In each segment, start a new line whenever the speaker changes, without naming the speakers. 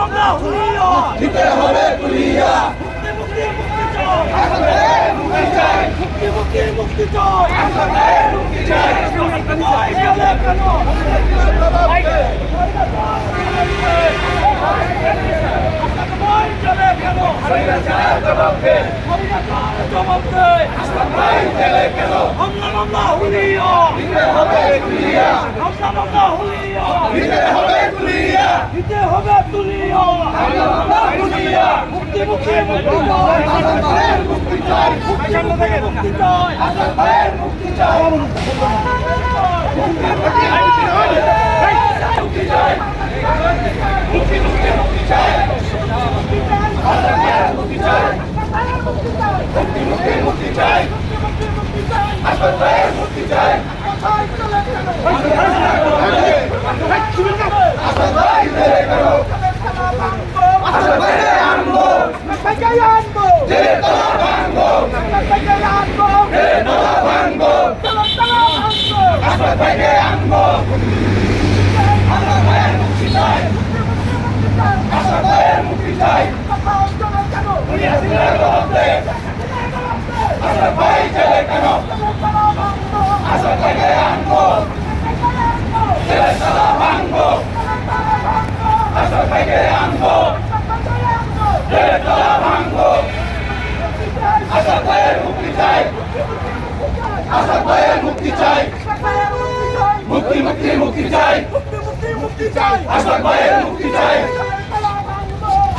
মামলা হুলিয়া
দিতে হবে কুলিয়া
মুক্তি মুক্তি চাই মুক্তি চাই
মুক্তি চাই
মামলা হুলিয়া
দিতে হবে কুলিয়া
মামলা হুলিয়া
দিতে হবে কুলিয়া
দিতে হবে তুলিয়া
মামলা কুলিয়া
মুক্তি
মুক্তি চাই
মুক্তি চাই
হাসান ভাইয়ের মুক্তি চাই মুক্তি চাই মুক্তি চাই হাসান ভাইয়ের মুক্তি চাই হাসান ভাই জেলে কেন হাসান ভাইকে আনবো জেলে তলা ভাঙবো জেলে তলা ভাঙবো হাসান ভাইকে আনবো হাসান ভাইয়ের মুক্তি চাই হাসান ভাইয়ের মুক্তি চাই হাসান ভাই জেলে কেন হাসান ভাইকে আনবো জেলে তলা ভাঙবো হাসান ভাইকে আনবো জেলে তলা ভাঙবো হাসান ভাইয়ের মুক্তি চাই হাসান ভাইয়ের মুক্তি চাই মুক্তি মুক্তি মুক্তি চাই হাসান ভাইয়ের মুক্তি চাই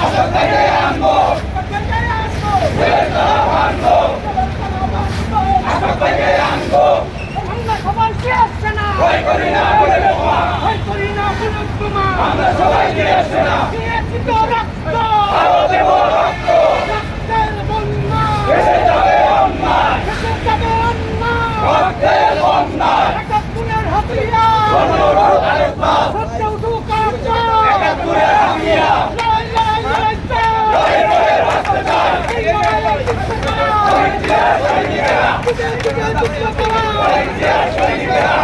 হাসান ভাইকে আনবো জেলে তলা ভাঙবো হাসান ভাইকে আনবো ভয় করি না বলে বোমা আমরা সবাই দিয়ে আসছে না আরো দেব রক্ত দেশে যাবে অন্যায় রক্তের বন্যায় গণরোধ আরেকবার একাত্তরের হাতিয়ার রয়ে রয়ে বাঁচতে চায় শহীদিয়ার সৈনিকেরা শহীদিয়ার সৈনিকেরা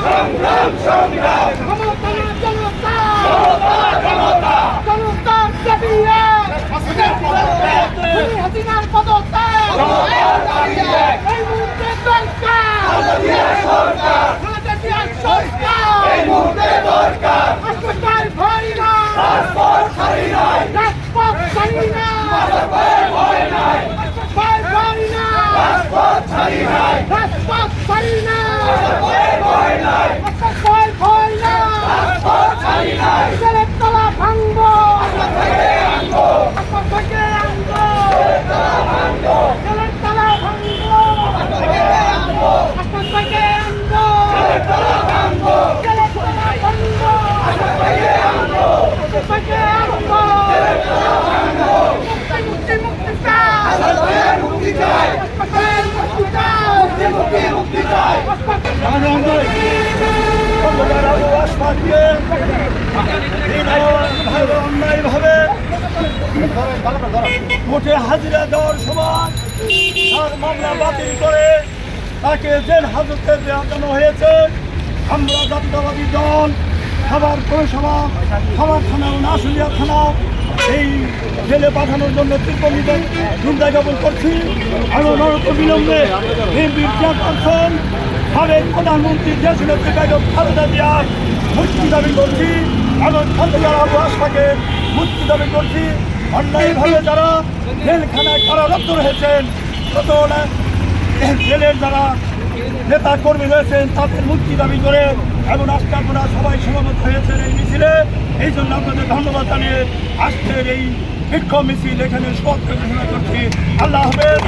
সংগ্রাম সংগ্রাম জনতা জনতা জনতার দাবি এক হাজারিয়া সরকার এই মুহূর্তে দরকার রাজপথ ছাড়ি নাই হাসান ভাইয়ের ভয় নাই রাজপথ ছাড়ি নাই হাসান ভাইয়ের ভয় নাই রাজপথ ছাড়ি নাই
ভাঙবো
হাসান ভাইকে আনবো জেলে তলা ভাঙবো হাসান ভাইকে আনবো জেলে তলা ভাঙবো হাসান ভাইকে আনবো জেলে তলা ভাঙবো হাসান ভাইয়ের মুক্তি চাই মুক্তি মুক্তি চাই
অন্যায়ভাবে ভোটে হাজিরা দেওয়ার সময় তার মামলা বাতিল করে তাকে জেল হাজতে দেওয়ানো হয়েছে। আমরা জাতীয়তাবাদী দল খাবার পৌরসভা খাবার থানা ও আশুলিয়া থানা এই জেলে পাঠানোর জন্য তীব্র নিন্দা জ্ঞাপন করছি। আরো বিলম্বে বিএনপির চেয়ারপারসন সাবেক প্রধানমন্ত্রী দেশনেত্রী বেগম খালেদা জিয়ার মুক্তি দাবি করছি এবং খালেদা আবু আশফাকে মুক্তি দাবি করছি। অন্যায়ভাবে যারা জেলখানায় কারারুদ্ধ রয়েছেন তত জেলের যারা নেতা কর্মী রয়েছেন তাদের মুক্তি দাবি করে এবং আজকে আপনারা সবাই সমবেত হয়েছেন এই মিছিলে। এই জন্য আপনাদের ধন্যবাদ জানিয়ে আজকের এই বিক্ষোভ মিছিল এখানে সমাপ্ত ঘোষণা করছি। আল্লাহ হাফেজ।